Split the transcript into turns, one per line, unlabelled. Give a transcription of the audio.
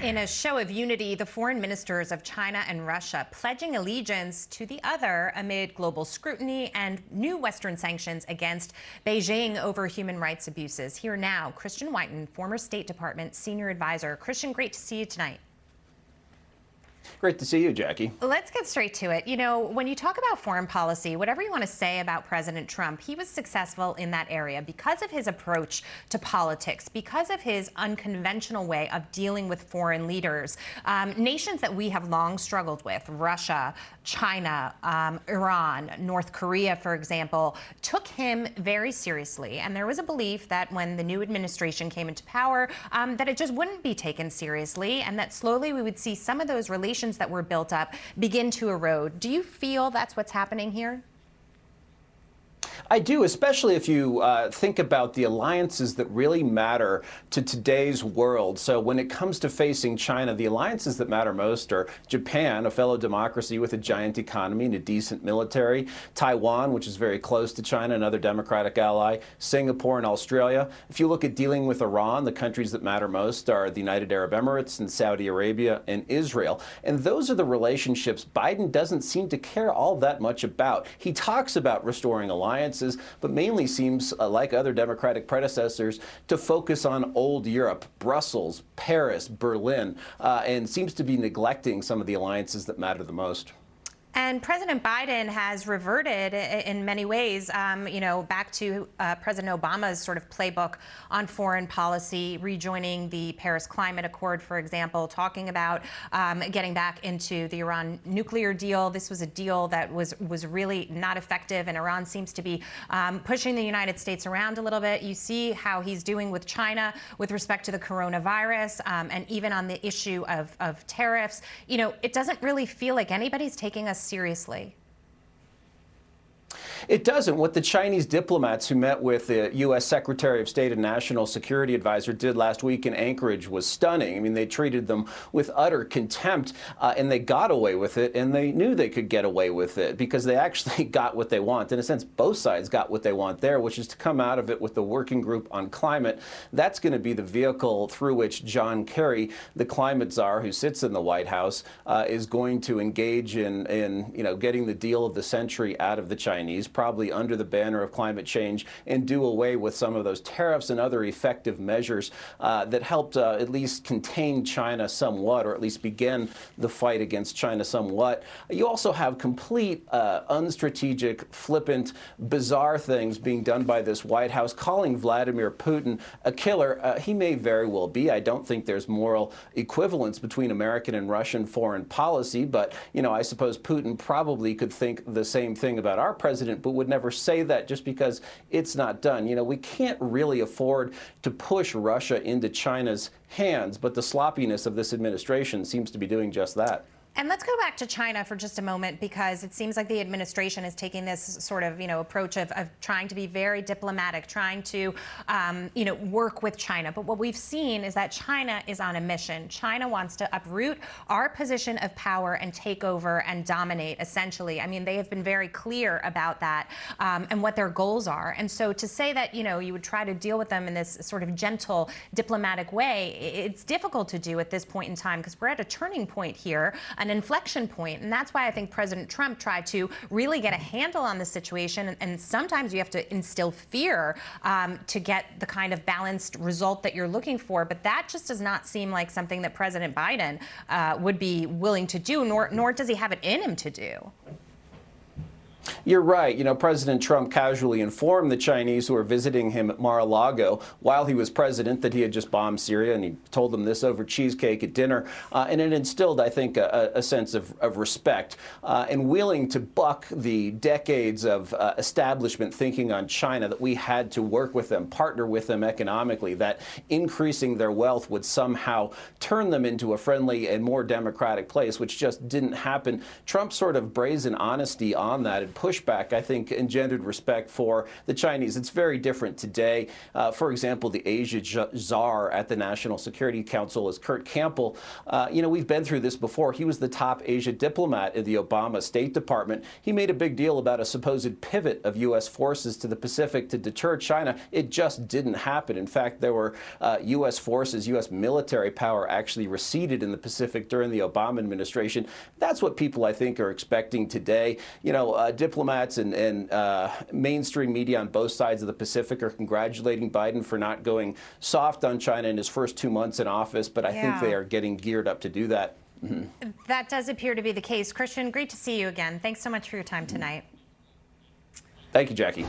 In a show of unity, the foreign ministers of China and Russia pledging allegiance to the other amid global scrutiny and new Western sanctions against Beijing over human rights abuses. Here now, Whiton, former State Department senior advisor. Christian, great to see you tonight.
Great to see you, Jackie.
Let's get straight to it. You know, when you talk about foreign policy, whatever you want to say about President Trump, he was successful in that area because of his approach to politics, because of his unconventional way of dealing with foreign leaders. Nations that we have long struggled with, Russia, China, Iran, North Korea, for example, took him very seriously. And there was a belief that when the new administration came into power, that it just wouldn't be taken seriously, and that slowly we would see some of those relations that were built up begin to erode. Do you feel that's what's happening here?
I do, especially if you think about the alliances that really matter to today's world. So when it comes to facing China, the alliances that matter most are Japan, a fellow democracy with a giant economy and a decent military, Taiwan, which is very close to China, another democratic ally, Singapore and Australia. If you look at dealing with Iran, the countries that matter most are the United Arab Emirates and Saudi Arabia and Israel. And those are the relationships Biden doesn't seem to care all that much about. He talks about restoring alliances, but mainly seems, like other Democratic predecessors, to focus on old Europe, Brussels, Paris, Berlin, and seems to be neglecting some of the alliances that matter the most.
And President Biden has reverted in many ways, back to President Obama's sort of playbook on foreign policy, rejoining the Paris Climate Accord, for example, talking about getting back into the Iran nuclear deal. This was a deal that was really not effective, and Iran seems to be pushing the United States around a little bit. You see how he's doing with China with respect to the coronavirus, and even on the issue of tariffs. You know, it doesn't really feel like anybody's taking us seriously.
It doesn't. What the Chinese diplomats who met with the U.S. Secretary of State and National Security Advisor did last week in Anchorage was stunning. I mean, they treated them with utter contempt, and they got away with it, and they knew they could get away with it because they actually got what they want. In a sense, both sides got what they want there, which is to come out of it with the working group on climate. That's going to be the vehicle through which John Kerry, the climate czar who sits in the White House, is going to engage in getting the deal of the century out of the Chinese, probably under the banner of climate change, and do away with some of those tariffs and other effective measures that helped at least contain China somewhat, or at least begin the fight against China somewhat. You also have complete unstrategic, flippant, bizarre things being done by this White House, calling Vladimir Putin a killer. He may very well be. I don't think there's moral equivalence between American and Russian foreign policy, but, I suppose Putin probably could think the same thing about our president, but would never say that just because it's not done. We can't really afford to push Russia into China's hands, but the sloppiness of this administration seems to be doing just that.
And let's go back to China for just a moment, because it seems like the administration is taking this sort of, approach of trying to be very diplomatic, trying to, work with China. But what we've seen is that China is on a mission. China wants to uproot our position of power and take over and dominate, essentially. I mean, they have been very clear about that and what their goals are. And so to say that, you would try to deal with them in this sort of gentle, diplomatic way, it's difficult to do at this point in time, because we're at a turning point here, an inflection point. And that's why I think President Trump tried to really get a handle on the situation. And sometimes you have to instill fear to get the kind of balanced result that you're looking for. But that just does not seem like something that President Biden would be willing to do, nor does he have it in him to do.
You're right. President Trump casually informed the Chinese who were visiting him at Mar-a-Lago while he was president that he had just bombed Syria, and he told them this over cheesecake at dinner. And it instilled, I think, a sense of respect and willing to buck the decades of establishment thinking on China that we had to work with them, partner with them economically, that increasing their wealth would somehow turn them into a friendly and more democratic place, which just didn't happen. Trump's sort of brazen honesty on that pushback, I think, engendered respect for the Chinese. It's very different today. For example, the Asia czar at the National Security Council is Kurt Campbell. We've been through this before. He was the top Asia diplomat in the Obama State Department. He made a big deal about a supposed pivot of U.S. forces to the Pacific to deter China. It just didn't happen. In fact, there were U.S. forces, U.S. military power actually receded in the Pacific during the Obama administration. That's what people, I think, are expecting today. Diplomats and mainstream media on both sides of the Pacific are congratulating Biden for not going soft on China in his first 2 months in office, but I think they are getting geared up to do that.
That does appear to be the case. Christian, great to see you again. Thanks so much for your time tonight.
Thank you, Jackie.